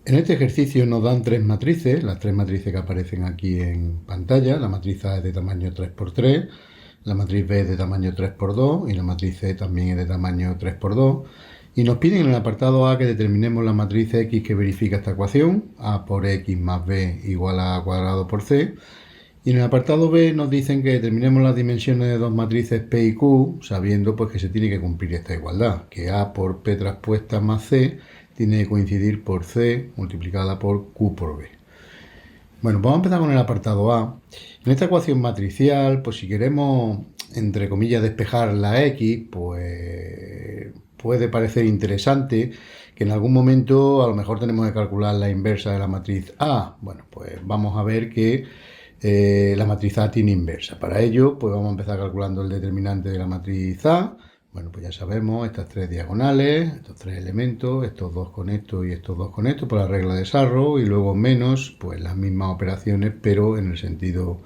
En este ejercicio nos dan tres matrices, las tres matrices que aparecen aquí en pantalla. La matriz A es de tamaño 3×3, la matriz B es de tamaño 3×2 y la matriz C también es de tamaño 3×2. Y nos piden en el apartado A que determinemos la matriz X que verifica esta ecuación, A por X más B igual a A cuadrado por C. Y en el apartado B nos dicen que determinemos las dimensiones de dos matrices P y Q, sabiendo pues que se tiene que cumplir esta igualdad, que A por P traspuesta más C tiene que coincidir por C multiplicada por Q por B. Bueno, vamos a empezar con el apartado A. En esta ecuación matricial, pues si queremos, entre comillas, despejar la X, pues puede parecer interesante que en algún momento a lo mejor tenemos que calcular la inversa de la matriz A. Bueno, pues vamos a ver que la matriz A tiene inversa. Para ello, pues vamos a empezar calculando el determinante de la matriz A. Bueno, pues ya sabemos, estas tres diagonales, estos tres elementos, estos dos con esto y estos dos con esto, por la regla de Sarro, y luego menos, pues las mismas operaciones, pero en el sentido,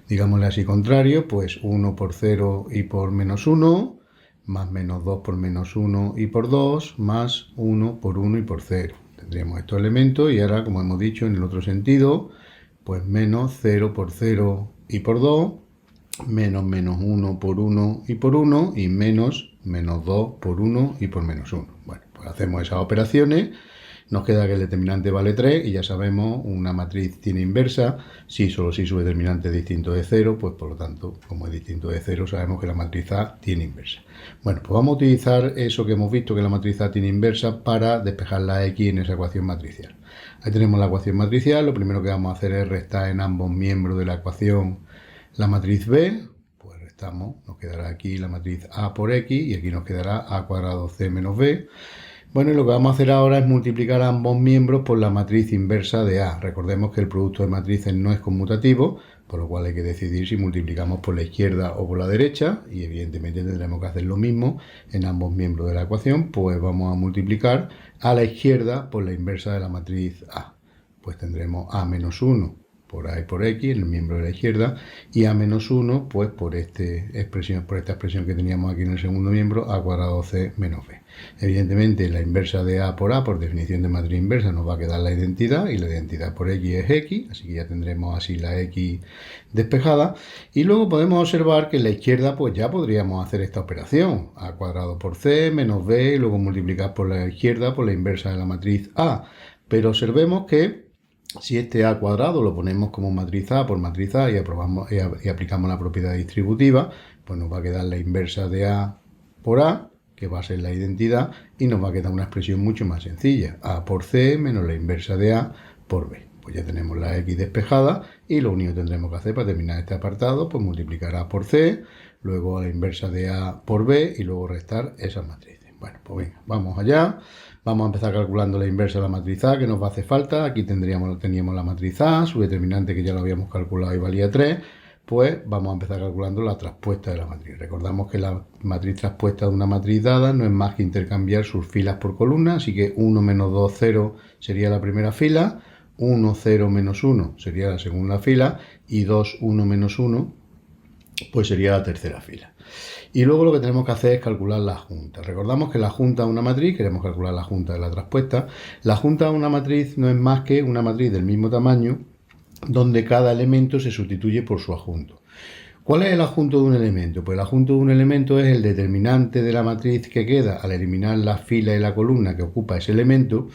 digámosle así, contrario, pues 1 por 0 y por menos 1, más menos 2 por menos 1 y por 2, más 1 por 1 y por 0. Tendríamos estos elementos y ahora, como hemos dicho, en el otro sentido, pues menos 0 por 0 y por 2, menos menos 1 por 1 y por 1 y menos menos 2 por 1 y por menos 1. Bueno, pues hacemos esas operaciones, nos queda que el determinante vale 3 y ya sabemos, una matriz tiene inversa si solo si su determinante es distinto de 0, pues por lo tanto, como es distinto de 0, sabemos que la matriz A tiene inversa. Bueno, pues vamos a utilizar eso que hemos visto, que la matriz A tiene inversa, para despejar la X en esa ecuación matricial. Ahí tenemos la ecuación matricial. Lo primero que vamos a hacer es restar en ambos miembros de la ecuación la matriz B, pues restamos, nos quedará aquí la matriz A por X y aquí nos quedará A cuadrado C menos B. Bueno, y lo que vamos a hacer ahora es multiplicar a ambos miembros por la matriz inversa de A. Recordemos que el producto de matrices no es conmutativo, por lo cual hay que decidir si multiplicamos por la izquierda o por la derecha, y evidentemente tendremos que hacer lo mismo en ambos miembros de la ecuación, pues vamos a multiplicar a la izquierda por la inversa de la matriz A. Pues tendremos A menos 1 por A y por X, en el miembro de la izquierda, y A menos 1, pues por esta expresión que teníamos aquí en el segundo miembro, A cuadrado C menos B. Evidentemente, la inversa de A, por definición de matriz inversa, nos va a quedar la identidad, y la identidad por X es X, así que ya tendremos así la X despejada. Y luego podemos observar que en la izquierda, pues ya podríamos hacer esta operación, A cuadrado por C menos B, y luego multiplicar por la izquierda por la inversa de la matriz A. Pero observemos que si este A cuadrado lo ponemos como matriz A por matriz A y aplicamos la propiedad distributiva, pues nos va a quedar la inversa de A por A, que va a ser la identidad, y nos va a quedar una expresión mucho más sencilla, A por C menos la inversa de A por B. Pues ya tenemos la X despejada y lo único que tendremos que hacer para terminar este apartado, pues multiplicar A por C, luego a la inversa de A por B y luego restar esas matrices. Bueno, pues venga, vamos allá. Vamos a empezar calculando la inversa de la matriz A, que nos va a hacer falta. Aquí teníamos la matriz A, su determinante que ya lo habíamos calculado y valía 3. Pues vamos a empezar calculando la traspuesta de la matriz. Recordamos que la matriz traspuesta de una matriz dada no es más que intercambiar sus filas por columnas, así que 1 menos 2, 0 sería la primera fila, 1, 0 menos 1 sería la segunda fila y 2, 1 menos 1 pues sería la tercera fila. Y luego lo que tenemos que hacer es calcular la junta. Recordamos que la junta de una matriz, queremos calcular la junta de la traspuesta. La junta de una matriz no es más que una matriz del mismo tamaño, donde cada elemento se sustituye por su adjunto. ¿Cuál es el adjunto de un elemento? Pues el adjunto de un elemento es el determinante de la matriz que queda al eliminar la fila y la columna que ocupa ese elemento,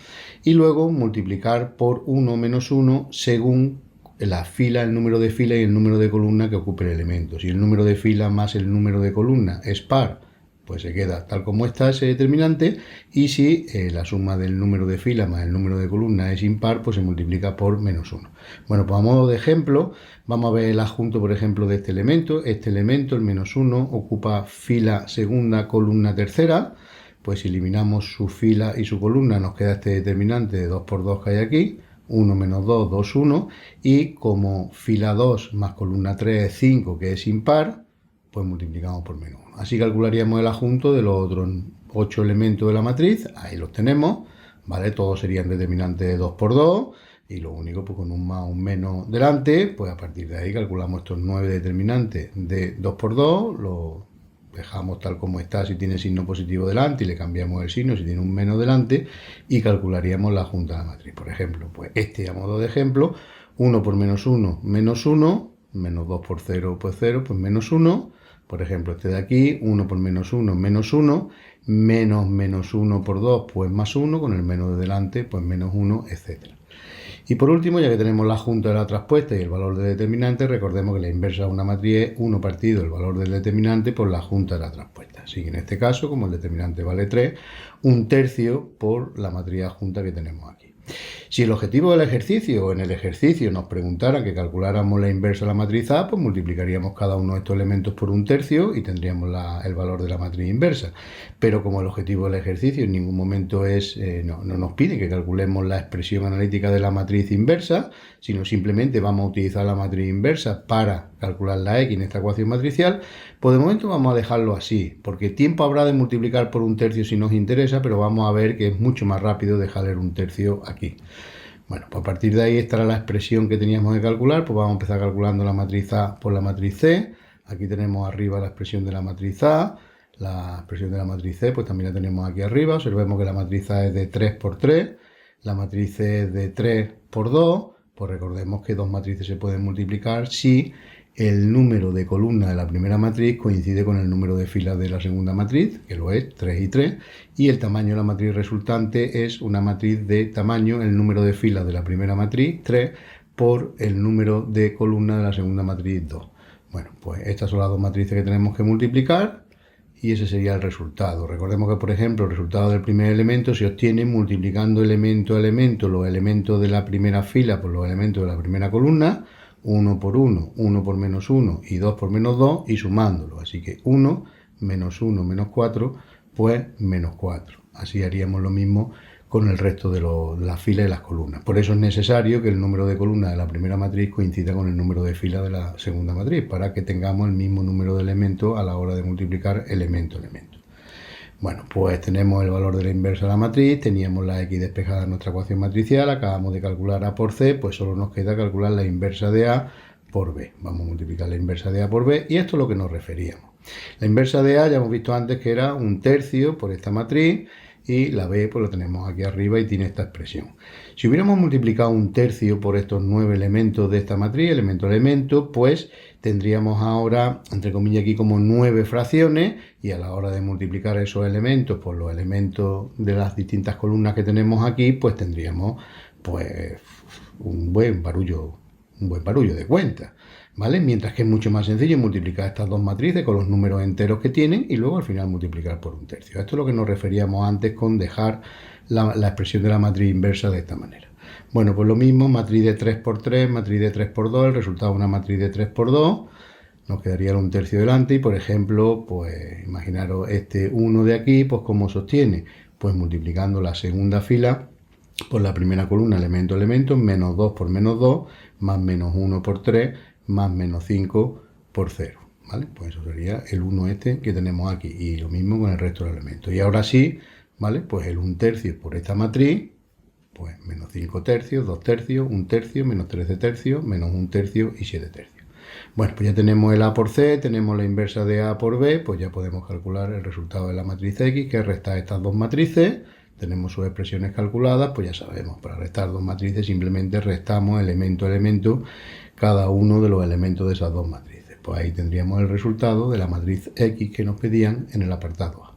y luego multiplicar por 1 menos 1 según la fila, el número de fila y el número de columna que ocupe el elemento. Si el número de fila más el número de columna es par, pues se queda tal como está ese determinante, y si la suma del número de fila más el número de columna es impar, pues se multiplica por menos 1. Bueno, pues a modo de ejemplo, vamos a ver el adjunto, por ejemplo, de este elemento. Este elemento, el menos 1, ocupa fila segunda, columna tercera. Pues si eliminamos su fila y su columna, nos queda este determinante de 2 por 2 que hay aquí. 1 menos 2, 2, 1, y como fila 2 más columna 3 es 5, que es impar, pues multiplicamos por menos 1. Así calcularíamos el adjunto de los otros 8 elementos de la matriz, ahí los tenemos, ¿vale? Todos serían determinantes de 2 por 2, y lo único, pues con un más o un menos delante, pues a partir de ahí calculamos estos 9 determinantes de 2 por 2, los dejamos tal como está si tiene signo positivo delante y le cambiamos el signo si tiene un menos delante y calcularíamos la junta de la matriz. Por ejemplo, pues a modo de ejemplo, 1 por menos 1, menos 1, menos 2 por 0, pues 0, pues menos 1. Por ejemplo, este de aquí, 1 por menos 1, menos 1, menos 1 por 2, pues más 1, con el menos de delante, pues menos 1, etc. Y por último, ya que tenemos la junta de la traspuesta y el valor del determinante, recordemos que la inversa de una matriz es 1 partido el valor del determinante por la junta de la traspuesta. Así que en este caso, como el determinante vale 3, 1/3 por la matriz adjunta que tenemos aquí. Si el objetivo del ejercicio o en el ejercicio nos preguntaran que calculáramos la inversa de la matriz A, pues multiplicaríamos cada uno de estos elementos por 1/3 y tendríamos el valor de la matriz inversa. Pero como el objetivo del ejercicio en ningún momento no nos pide que calculemos la expresión analítica de la matriz inversa, sino simplemente vamos a utilizar la matriz inversa para calcular la X en esta ecuación matricial, pues de momento vamos a dejarlo así, porque tiempo habrá de multiplicar por 1/3 si nos interesa, pero vamos a ver que es mucho más rápido dejar el 1/3 aquí. Bueno, pues a partir de ahí estará la expresión que teníamos que calcular, pues vamos a empezar calculando la matriz A por la matriz C. Aquí tenemos arriba la expresión de la matriz A, la expresión de la matriz C, pues también la tenemos aquí arriba. Observemos que la matriz A es de 3 por 3, la matriz C es de 3 por 2, pues recordemos que dos matrices se pueden multiplicar si el número de columnas de la primera matriz coincide con el número de filas de la segunda matriz, que lo es, 3 y 3, y el tamaño de la matriz resultante es una matriz de tamaño, el número de filas de la primera matriz, 3, por el número de columnas de la segunda matriz, 2. Bueno, pues estas son las dos matrices que tenemos que multiplicar y ese sería el resultado. Recordemos que, por ejemplo, el resultado del primer elemento se obtiene multiplicando elemento a elemento los elementos de la primera fila por los elementos de la primera columna, 1 por 1, 1 por menos 1 y 2 por menos 2 y sumándolo. Así que 1 menos 1 menos 4, pues menos 4. Así haríamos lo mismo con el resto de las filas y las columnas. Por eso es necesario que el número de columnas de la primera matriz coincida con el número de filas de la segunda matriz, para que tengamos el mismo número de elementos a la hora de multiplicar elemento a elemento. Bueno, pues tenemos el valor de la inversa de la matriz, teníamos la X despejada en nuestra ecuación matricial, acabamos de calcular A por C, pues solo nos queda calcular la inversa de A por B. Vamos a multiplicar la inversa de A por B y esto es lo que nos referíamos. La inversa de A ya hemos visto antes que era 1/3 por esta matriz y la B pues lo tenemos aquí arriba y tiene esta expresión. Si hubiéramos multiplicado 1/3 por estos 9 elementos de esta matriz, elemento a elemento, pues tendríamos ahora, entre comillas, aquí como 9 fracciones y a la hora de multiplicar esos elementos por los elementos de las distintas columnas que tenemos aquí, pues tendríamos pues un buen barullo de cuentas, ¿vale? Mientras que es mucho más sencillo multiplicar estas dos matrices con los números enteros que tienen y luego al final multiplicar por 1/3. Esto es lo que nos referíamos antes con dejar la expresión de la matriz inversa de esta manera. Bueno, pues lo mismo, matriz de 3 por 3, matriz de 3 por 2, el resultado de una matriz de 3 por 2, nos quedaría el 1/3 delante y, por ejemplo, pues imaginaros este 1 de aquí, pues ¿cómo sostiene? Pues multiplicando la segunda fila por la primera columna, elemento a elemento, menos 2 por menos 2, más menos 1 por 3, más menos 5 por 0, ¿vale? Pues eso sería el 1 este que tenemos aquí y lo mismo con el resto de los elementos. Y ahora sí, ¿vale? Pues el 1/3 por esta matriz, pues menos 5/3, 2/3, 1/3, menos 13/3, menos 1/3 y 7/3. Bueno, pues ya tenemos el A por C, tenemos la inversa de A por B, pues ya podemos calcular el resultado de la matriz X, que resta estas dos matrices. Tenemos sus expresiones calculadas, pues ya sabemos, para restar dos matrices simplemente restamos elemento a elemento cada uno de los elementos de esas dos matrices. Pues ahí tendríamos el resultado de la matriz X que nos pedían en el apartado A.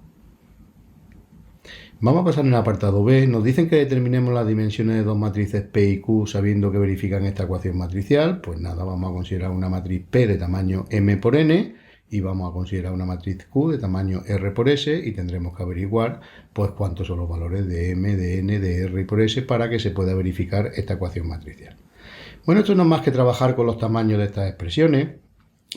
Vamos a pasar en el apartado B. Nos dicen que determinemos las dimensiones de dos matrices P y Q sabiendo que verifican esta ecuación matricial. Pues nada, vamos a considerar una matriz P de tamaño M por N y vamos a considerar una matriz Q de tamaño R por S y tendremos que averiguar pues cuántos son los valores de M, de N, de R y por S para que se pueda verificar esta ecuación matricial. Bueno, esto no es más que trabajar con los tamaños de estas expresiones.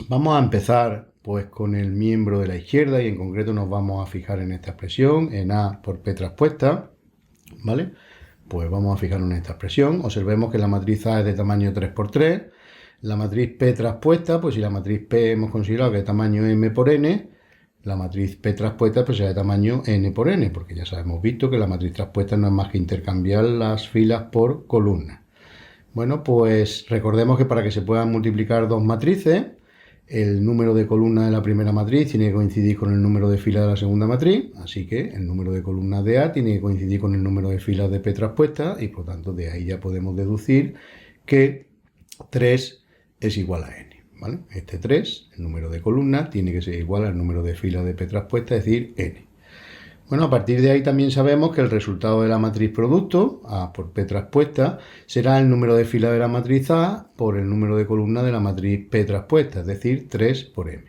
Vamos a empezar pues con el miembro de la izquierda y en concreto nos vamos a fijar en esta expresión, en A por P traspuesta, ¿vale? Pues vamos a fijarnos en esta expresión. Observemos que la matriz A es de tamaño 3 por 3. La matriz P traspuesta, pues si la matriz P hemos considerado que es de tamaño M por N, la matriz P traspuesta pues será de tamaño N por N, porque ya hemos visto que la matriz traspuesta no es más que intercambiar las filas por columnas. Bueno, pues recordemos que para que se puedan multiplicar dos matrices, el número de columnas de la primera matriz tiene que coincidir con el número de filas de la segunda matriz, así que el número de columnas de A tiene que coincidir con el número de filas de P traspuesta y por tanto de ahí ya podemos deducir que 3 es igual a n. ¿Vale? Este 3, el número de columnas, tiene que ser igual al número de filas de P traspuesta, es decir, n. Bueno, a partir de ahí también sabemos que el resultado de la matriz producto, A por P traspuesta, será el número de filas de la matriz A por el número de columnas de la matriz P traspuesta, es decir, 3 por M.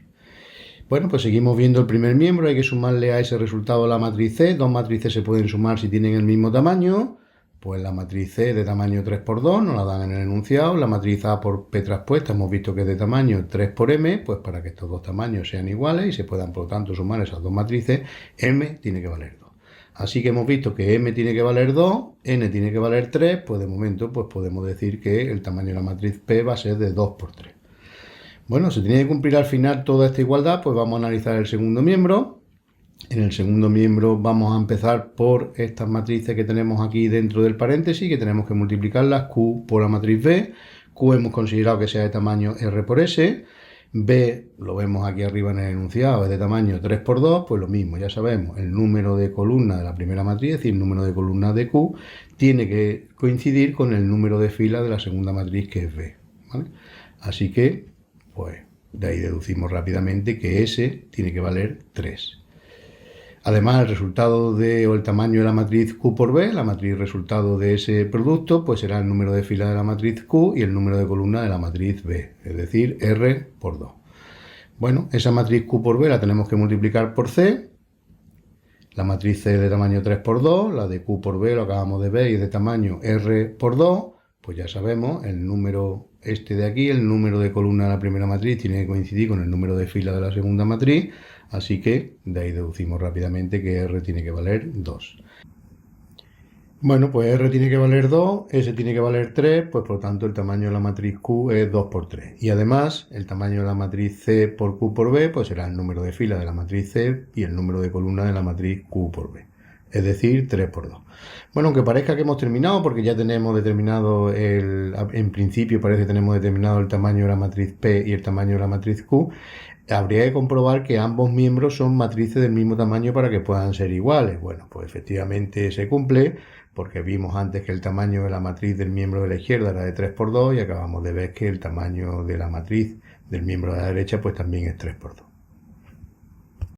Bueno, pues seguimos viendo el primer miembro, hay que sumarle a ese resultado la matriz C. Dos matrices se pueden sumar si tienen el mismo tamaño. Pues la matriz C de tamaño 3 por 2 nos la dan en el enunciado. La matriz A por P traspuesta hemos visto que es de tamaño 3 por M, pues para que estos dos tamaños sean iguales y se puedan por lo tanto sumar esas dos matrices, M tiene que valer 2. Así que hemos visto que M tiene que valer 2, N tiene que valer 3, pues de momento pues podemos decir que el tamaño de la matriz P va a ser de 2 por 3. Bueno, se tiene que cumplir al final toda esta igualdad, pues vamos a analizar el segundo miembro. En el segundo miembro vamos a empezar por estas matrices que tenemos aquí dentro del paréntesis, que tenemos que multiplicarlas Q por la matriz B. Q hemos considerado que sea de tamaño R por S. B, lo vemos aquí arriba en el enunciado, es de tamaño 3 por 2, pues lo mismo, ya sabemos, el número de columnas de la primera matriz, es decir, el número de columnas de Q, tiene que coincidir con el número de filas de la segunda matriz, que es B. ¿Vale? Así que, pues, de ahí deducimos rápidamente que S tiene que valer 3. Además, el resultado o el tamaño de la matriz Q por B, la matriz resultado de ese producto, pues será el número de filas de la matriz Q y el número de columnas de la matriz B, es decir, R por 2. Bueno, esa matriz Q por B la tenemos que multiplicar por C. La matriz C es de tamaño 3 por 2, la de Q por B lo acabamos de ver y es de tamaño R por 2. Pues ya sabemos, el número este de aquí, el número de columnas de la primera matriz tiene que coincidir con el número de filas de la segunda matriz, así que de ahí deducimos rápidamente que R tiene que valer 2. Bueno, pues R tiene que valer 2, S tiene que valer 3, pues por tanto el tamaño de la matriz Q es 2 por 3. Y además, el tamaño de la matriz C por Q por B, pues será el número de filas de la matriz C y el número de columnas de la matriz Q por B. Es decir, 3 por 2. Bueno, aunque parezca que hemos terminado, porque ya tenemos determinado, en principio parece que tenemos determinado el tamaño de la matriz P y el tamaño de la matriz Q, habría que comprobar que ambos miembros son matrices del mismo tamaño para que puedan ser iguales. Bueno, pues efectivamente se cumple, porque vimos antes que el tamaño de la matriz del miembro de la izquierda era de 3 por 2 y acabamos de ver que el tamaño de la matriz del miembro de la derecha pues también es 3 por 2.